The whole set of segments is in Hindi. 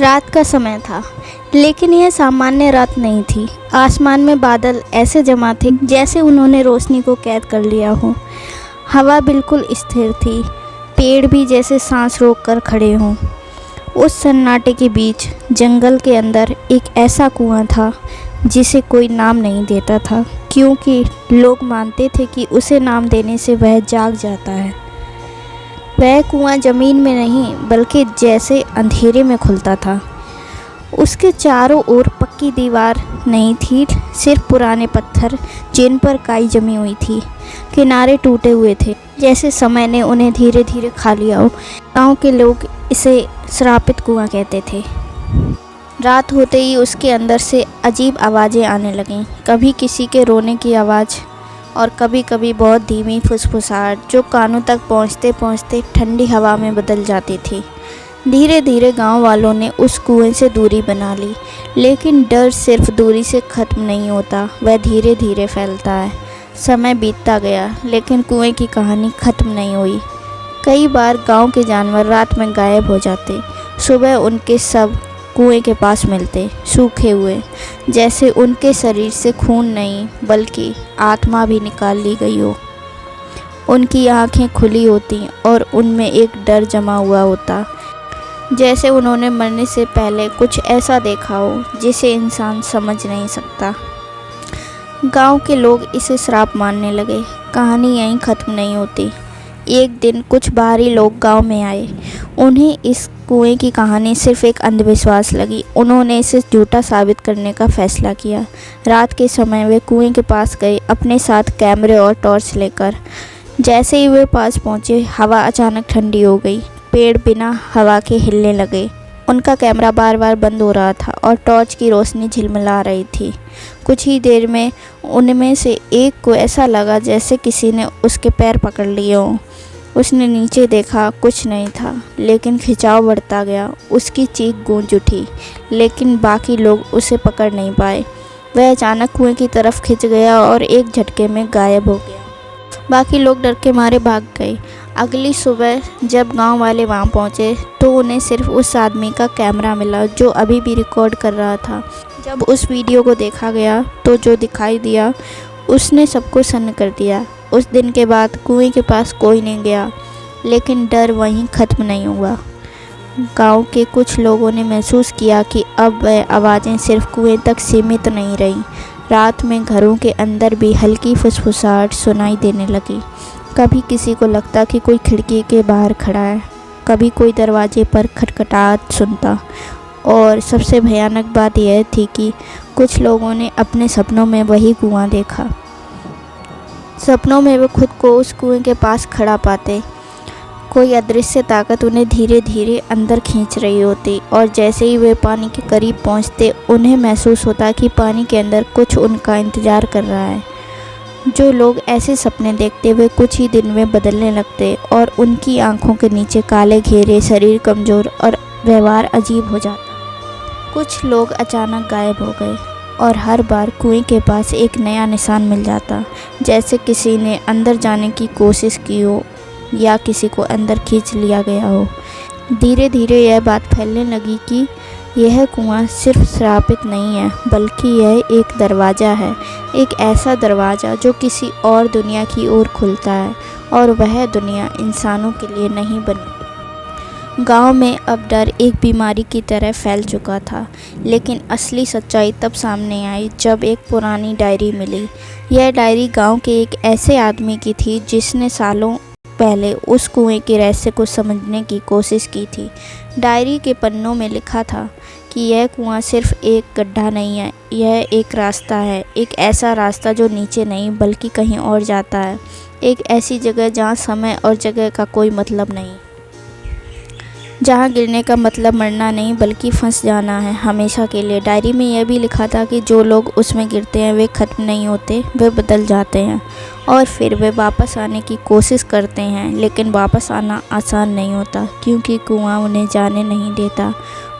रात का समय था, लेकिन यह सामान्य रात नहीं थी। आसमान में बादल ऐसे जमा थे जैसे उन्होंने रोशनी को कैद कर लिया हो। हवा बिल्कुल स्थिर थी, पेड़ भी जैसे सांस रोक कर खड़े हों। उस सन्नाटे के बीच जंगल के अंदर एक ऐसा कुआं था जिसे कोई नाम नहीं देता था, क्योंकि लोग मानते थे कि उसे नाम देने से वह जाग जाता है। वह कुआं ज़मीन में नहीं बल्कि जैसे अंधेरे में खुलता था। उसके चारों ओर पक्की दीवार नहीं थी, सिर्फ पुराने पत्थर जिन पर काई जमी हुई थी। किनारे टूटे हुए थे, जैसे समय ने उन्हें धीरे धीरे खा लिया हो। गांव के लोग इसे श्रापित कुआं कहते थे। रात होते ही उसके अंदर से अजीब आवाज़ें आने लगीं, कभी किसी के रोने की आवाज़ और कभी कभी बहुत धीमी फुसफुसाहट जो कानों तक पहुँचते पहुँचते ठंडी हवा में बदल जाती थी। धीरे धीरे गांव वालों ने उस कुएं से दूरी बना ली, लेकिन डर सिर्फ दूरी से ख़त्म नहीं होता, वह धीरे धीरे फैलता है। समय बीतता गया, लेकिन कुएं की कहानी ख़त्म नहीं हुई। कई बार गांव के जानवर रात में गायब हो जाते। सुबह उनके शव कुएं के पास मिलते, सूखे हुए, जैसे उनके शरीर से खून नहीं बल्कि आत्मा भी निकाल ली गई हो। उनकी आंखें खुली होती और उनमें एक डर जमा हुआ होता, जैसे उन्होंने मरने से पहले कुछ ऐसा देखा हो जिसे इंसान समझ नहीं सकता। गांव के लोग इसे श्राप मानने लगे। कहानी यहीं ख़त्म नहीं होती। एक दिन कुछ बाहरी लोग गांव में आए। उन्हें इस कुएं की कहानी सिर्फ एक अंधविश्वास लगी। उन्होंने इसे झूठा साबित करने का फैसला किया। रात के समय वे कुएं के पास गए, अपने साथ कैमरे और टॉर्च लेकर। जैसे ही वे पास पहुंचे, हवा अचानक ठंडी हो गई। पेड़ बिना हवा के हिलने लगे। उनका कैमरा बार बार बंद हो रहा था और टॉर्च की रोशनी झिलमिला रही थी। कुछ ही देर में उनमें से एक को ऐसा लगा जैसे किसी ने उसके पैर पकड़ लिए हों। उसने नीचे देखा, कुछ नहीं था, लेकिन खिंचाव बढ़ता गया। उसकी चीख गूंज उठी, लेकिन बाकी लोग उसे पकड़ नहीं पाए। वह अचानक कुएं की तरफ खिंच गया और एक झटके में गायब हो गया। बाकी लोग डर के मारे भाग गए। अगली सुबह जब गांव वाले वहां पहुंचे तो उन्हें सिर्फ उस आदमी का कैमरा मिला जो अभी भी रिकॉर्ड कर रहा था। जब उस वीडियो को देखा गया तो जो दिखाई दिया उसने सबको सन्न कर दिया। उस दिन के बाद कुएं के पास कोई नहीं गया, लेकिन डर वहीं ख़त्म नहीं हुआ। गांव के कुछ लोगों ने महसूस किया कि अब वह आवाज़ें सिर्फ कुएं तक सीमित नहीं रहीं। रात में घरों के अंदर भी हल्की फुसफुसाहट सुनाई देने लगी। कभी किसी को लगता कि कोई खिड़की के बाहर खड़ा है, कभी कोई दरवाजे पर खटखटाहट सुनता। और सबसे भयानक बात यह थी कि कुछ लोगों ने अपने सपनों में वही कुआं देखा। सपनों में वे खुद को उस कुएं के पास खड़ा पाते। कोई अदृश्य ताकत उन्हें धीरे धीरे अंदर खींच रही होती, और जैसे ही वे पानी के करीब पहुंचते उन्हें महसूस होता कि पानी के अंदर कुछ उनका इंतज़ार कर रहा है। जो लोग ऐसे सपने देखते वे कुछ ही दिन में बदलने लगते और उनकी आंखों के नीचे काले घेरे, शरीर कमज़ोर और व्यवहार अजीब हो जाता। कुछ लोग अचानक गायब हो गए और हर बार कुएं के पास एक नया निशान मिल जाता, जैसे किसी ने अंदर जाने की कोशिश की हो या किसी को अंदर खींच लिया गया हो। धीरे धीरे यह बात फैलने लगी कि यह कुआं सिर्फ श्रापित नहीं है, बल्कि यह एक दरवाज़ा है, एक ऐसा दरवाज़ा जो किसी और दुनिया की ओर खुलता है, और वह दुनिया इंसानों के लिए नहीं बनी। गांव में अब डर एक बीमारी की तरह फैल चुका था, लेकिन असली सच्चाई तब सामने आई जब एक पुरानी डायरी मिली। यह डायरी गांव के एक ऐसे आदमी की थी जिसने सालों पहले उस कुएं के रहस्य को समझने की कोशिश की थी। डायरी के पन्नों में लिखा था कि यह कुआं सिर्फ एक गड्ढा नहीं है, यह एक रास्ता है, एक ऐसा रास्ता जो नीचे नहीं बल्कि कहीं और जाता है, एक ऐसी जगह जहां समय और जगह का कोई मतलब नहीं, जहां गिरने का मतलब मरना नहीं बल्कि फंस जाना है हमेशा के लिए। डायरी में यह भी लिखा था कि जो लोग उसमें गिरते हैं वे ख़त्म नहीं होते, वे बदल जाते हैं और फिर वे वापस आने की कोशिश करते हैं, लेकिन वापस आना आसान नहीं होता, क्योंकि कुआं उन्हें जाने नहीं देता।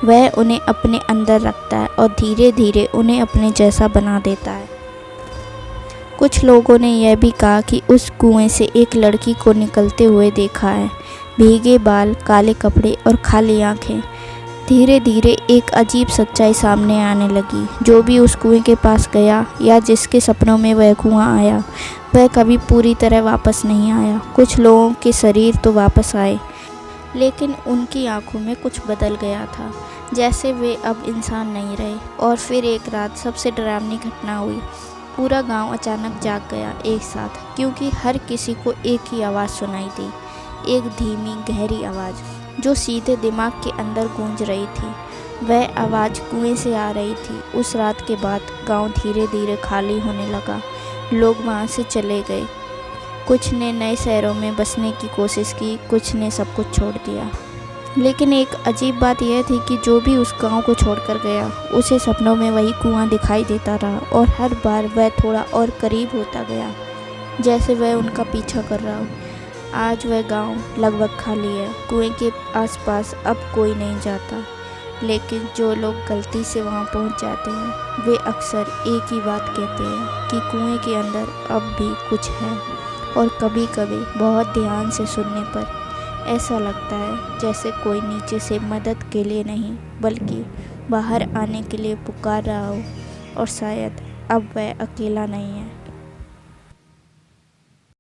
वह उन्हें अपने अंदर रखता है और धीरे धीरे उन्हें अपने जैसा बना देता है। कुछ लोगों ने यह भी कहा कि उस कुएं से एक लड़की को निकलते हुए देखा है, भीगे बाल, काले कपड़े और खाली आंखें। धीरे धीरे एक अजीब सच्चाई सामने आने लगी। जो भी उस कुएं के पास गया या जिसके सपनों में वह कुआं आया, वह कभी पूरी तरह वापस नहीं आया। कुछ लोगों के शरीर तो वापस आए, लेकिन उनकी आंखों में कुछ बदल गया था, जैसे वे अब इंसान नहीं रहे। और फिर एक रात सबसे डरावनी घटना हुई। पूरा गांव अचानक जाग गया एक साथ, क्योंकि हर किसी को एक ही आवाज़ सुनाई दी, एक धीमी गहरी आवाज़ जो सीधे दिमाग के अंदर गूंज रही थी। वह आवाज़ कुएं से आ रही थी। उस रात के बाद गांव धीरे धीरे खाली होने लगा। लोग वहां से चले गए। कुछ ने नए शहरों में बसने की कोशिश की, कुछ ने सब कुछ छोड़ दिया। लेकिन एक अजीब बात यह थी कि जो भी उस गांव को छोड़कर गया, उसे सपनों में वही कुआं दिखाई देता रहा, और हर बार वह थोड़ा और करीब होता गया, जैसे वह उनका पीछा कर रहा हो। आज वह गांव लगभग खाली है। कुएं के आसपास अब कोई नहीं जाता, लेकिन जो लोग गलती से वहां पहुंच जाते हैं, वे अक्सर एक ही बात कहते हैं कि कुएं के अंदर अब भी कुछ है। और कभी कभी बहुत ध्यान से सुनने पर ऐसा लगता है जैसे कोई नीचे से मदद के लिए नहीं, बल्कि बाहर आने के लिए पुकार रहा हो, और शायद अब वह अकेला नहीं है।